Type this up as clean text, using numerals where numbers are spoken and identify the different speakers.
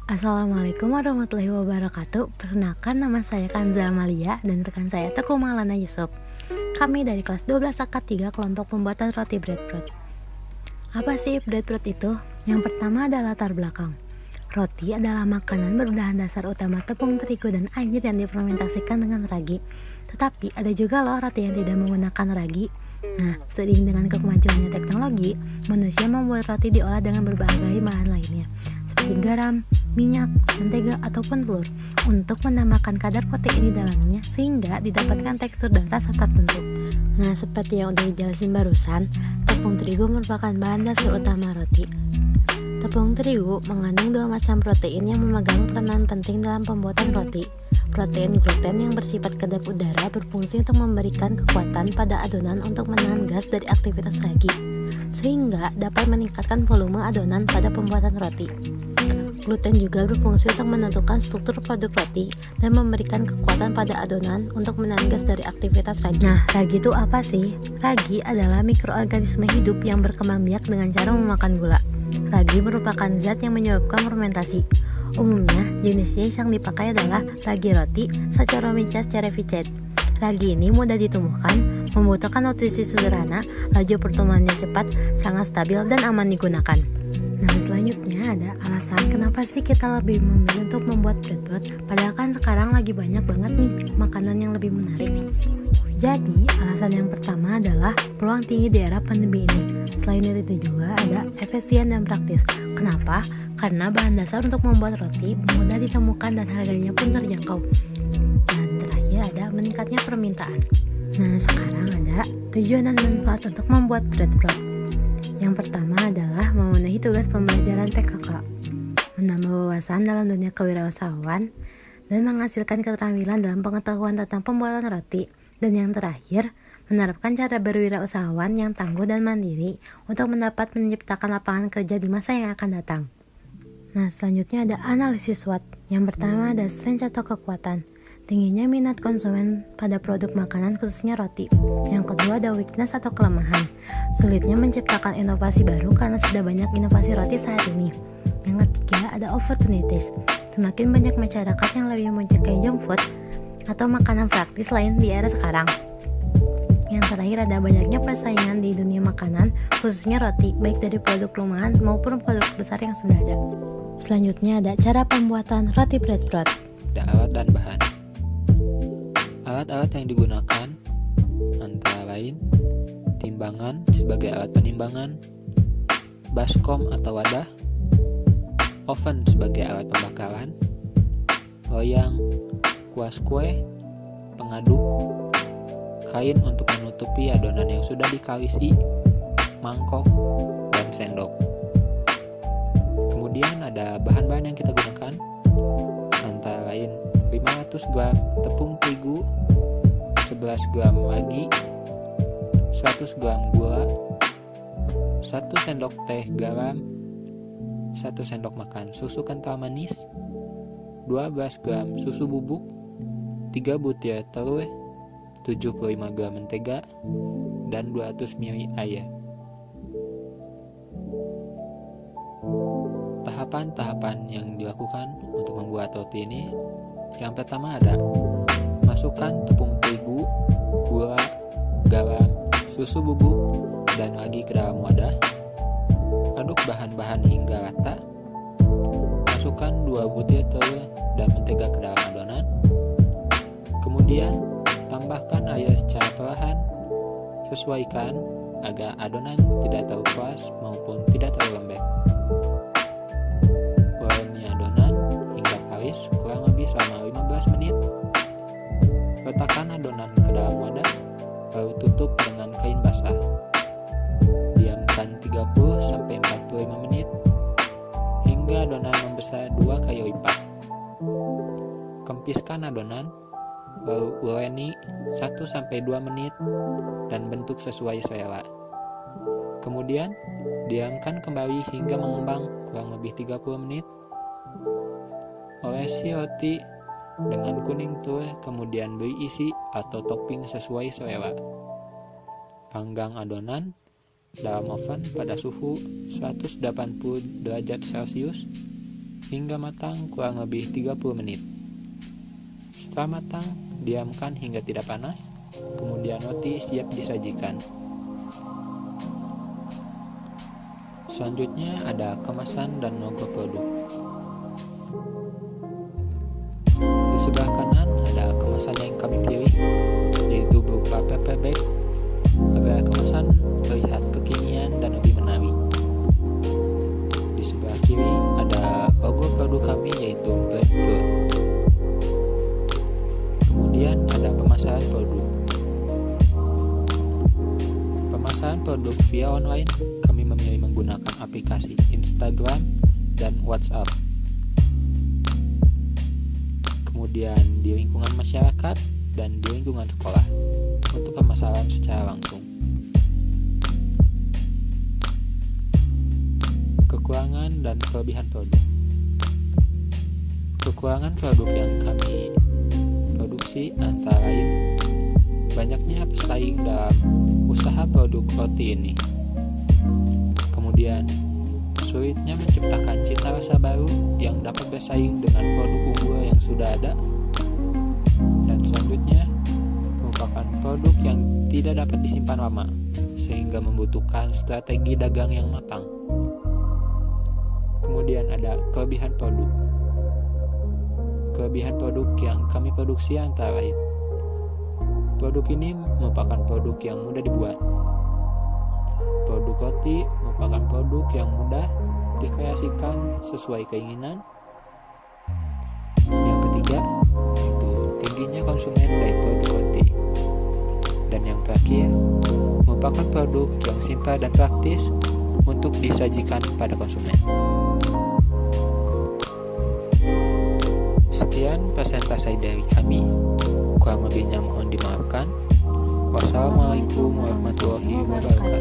Speaker 1: Assalamualaikum warahmatullahi wabarakatuh. Perkenalkan, nama saya Kanza Amalia dan rekan saya Teguh Maulana Yusuf. Kami dari kelas 12 Angkat 3 kelompok pembuatan roti breadbroad. Apa sih breadbroad itu? Yang pertama adalah latar belakang. Roti adalah makanan berbahan dasar utama tepung terigu dan air yang difermentasikan dengan ragi. Tetapi ada juga loh roti yang tidak menggunakan ragi. Nah, seiring dengan kemajuannya teknologi, manusia membuat roti diolah dengan berbagai bahan lainnya, seperti garam, minyak, mentega, ataupun telur, untuk menambahkan kadar protein di dalamnya sehingga didapatkan tekstur dan rasa tertentu. Nah, seperti yang udah dijelasin barusan, tepung terigu merupakan bahan dasar utama roti. Tepung terigu mengandung dua macam protein yang memegang peranan penting dalam pembuatan roti. Protein gluten yang bersifat kedap udara berfungsi untuk memberikan kekuatan pada adonan untuk menahan gas dari aktivitas ragi, sehingga dapat meningkatkan volume adonan pada pembuatan roti. Gluten juga berfungsi untuk menentukan struktur produk roti dan memberikan kekuatan pada adonan untuk menahan gas dari aktivitas ragi. Nah, ragi itu apa sih? Ragi adalah mikroorganisme hidup yang berkembang biak dengan cara memakan gula. Ragi merupakan zat yang menyebabkan fermentasi. Umumnya, jenisnya yang dipakai adalah ragi roti, Saccharomyces cerevisiae. Ragi ini mudah ditumbuhkan, membutuhkan nutrisi sederhana, laju pertumbuhannya cepat, sangat stabil, dan aman digunakan. Nah, selanjutnya ada alasan kenapa sih kita lebih memilih untuk membuat breadbroad, padahal kan sekarang lagi banyak banget nih makanan yang lebih menarik. Jadi, alasan yang pertama adalah peluang tinggi di era pandemi ini. Selain itu juga ada efisien dan praktis. Kenapa? Karena bahan dasar untuk membuat roti mudah ditemukan dan harganya pun terjangkau. Dan terakhir ada meningkatnya permintaan. Nah, sekarang ada tujuan dan manfaat untuk membuat breadbroad. Yang pertama adalah memenuhi tugas pembelajaran PKK, menambah wawasan dalam dunia kewirausahaan, dan menghasilkan keterampilan dalam pengetahuan tentang pembuatan roti. Dan yang terakhir, menerapkan cara berwirausahaan yang tangguh dan mandiri untuk mendapat menciptakan lapangan kerja di masa yang akan datang. Nah, selanjutnya ada analisis SWOT. Yang pertama ada strength atau kekuatan, tingginya minat konsumen pada produk makanan khususnya roti. Yang kedua ada weakness atau kelemahan, sulitnya menciptakan inovasi baru karena sudah banyak inovasi roti saat ini. Yang ketiga ada opportunities, semakin banyak masyarakat yang lebih menyukai junk food atau makanan praktis lain di era sekarang. Yang terakhir ada banyaknya persaingan di dunia makanan, khususnya roti, baik dari produk rumahan maupun produk besar yang sudah ada. Selanjutnya ada cara pembuatan roti breadbroad.
Speaker 2: Ada alat dan bahan. Alat-alat yang digunakan antara lain timbangan sebagai alat penimbangan, baskom atau wadah, oven sebagai alat pembakaran, loyang, kuas kue, pengaduk, kain untuk menutupi adonan yang sudah dikalisi, mangkok, dan sendok. Kemudian ada bahan-bahan yang kita gunakan, antara lain 500 gram tepung terigu, 11 gram ragi, 100 gram gula, 1 sendok teh garam, 1 sendok makan susu kental manis, 12 gram susu bubuk, 3 butir telur, 75 gram mentega, dan 200 ml air. Tahapan-tahapan yang dilakukan untuk membuat roti ini, yang pertama ada masukkan tepung terigu, gula, garam, susu bubuk, dan ragi ke dalam wadah. Aduk bahan-bahan hingga rata. Masukkan 2 butir telur dan mentega ke dalam adonan. Kemudian tambahkan air secara perlahan. Sesuaikan agar adonan tidak terlalu keras maupun tidak terlalu lembek. Uleni adonan hingga kalis kurang lebih selama 15 menit. Letakkan adonan ke dalam wadah, lalu tutup dengan kain basah. Diamkan 30-45 menit hingga adonan membesar 2 kali lipat. Kempiskan adonan, lalu uleni 1-2 menit dan bentuk sesuai selera. Kemudian diamkan kembali hingga mengembang kurang lebih 30 menit. Olesi roti dengan kuning telur, kemudian beri isi atau topping sesuai selera. Panggang adonan dalam oven pada suhu 180 derajat Celcius hingga matang kurang lebih 30 menit. Setelah matang, diamkan hingga tidak panas, kemudian roti siap disajikan. Selanjutnya ada kemasan dan logo produk. Di sebelah kanan ada kemasan yang kami pilih, yaitu berupa paper bag, agar kemasan terlihat kekinian dan lebih menarik. Di sebelah kiri ada logo produk kami, yaitu Breadbrot. Kemudian ada pemasaran produk. Pemasaran produk via online, kami memilih menggunakan aplikasi Instagram dan WhatsApp. Kemudian di lingkungan masyarakat dan di lingkungan sekolah untuk pemasaran secara langsung. Kekurangan dan kelebihan produk. Kekurangan produk yang kami produksi antara lain banyaknya pesaing dalam usaha produk roti ini. Kemudian sulitnya menciptakan cita rasa baru yang dapat bersaing dengan produk unggul yang sudah ada. Dan selanjutnya merupakan produk yang tidak dapat disimpan lama, sehingga membutuhkan strategi dagang yang matang. Kemudian ada kelebihan produk. Kelebihan produk yang kami produksi antara lain: produk ini merupakan produk yang mudah dibuat. Produk roti merupakan produk yang mudah dikreasikan sesuai keinginan. Yang ketiga, yaitu tingginya konsumen dari produk roti. Dan yang terakhir, merupakan produk yang simpel dan praktis untuk disajikan pada konsumen. Sekian presentasi dari kami. Kurang lebihnya mohon dimaafkan. Wassalamualaikum warahmatullahi wabarakatuh.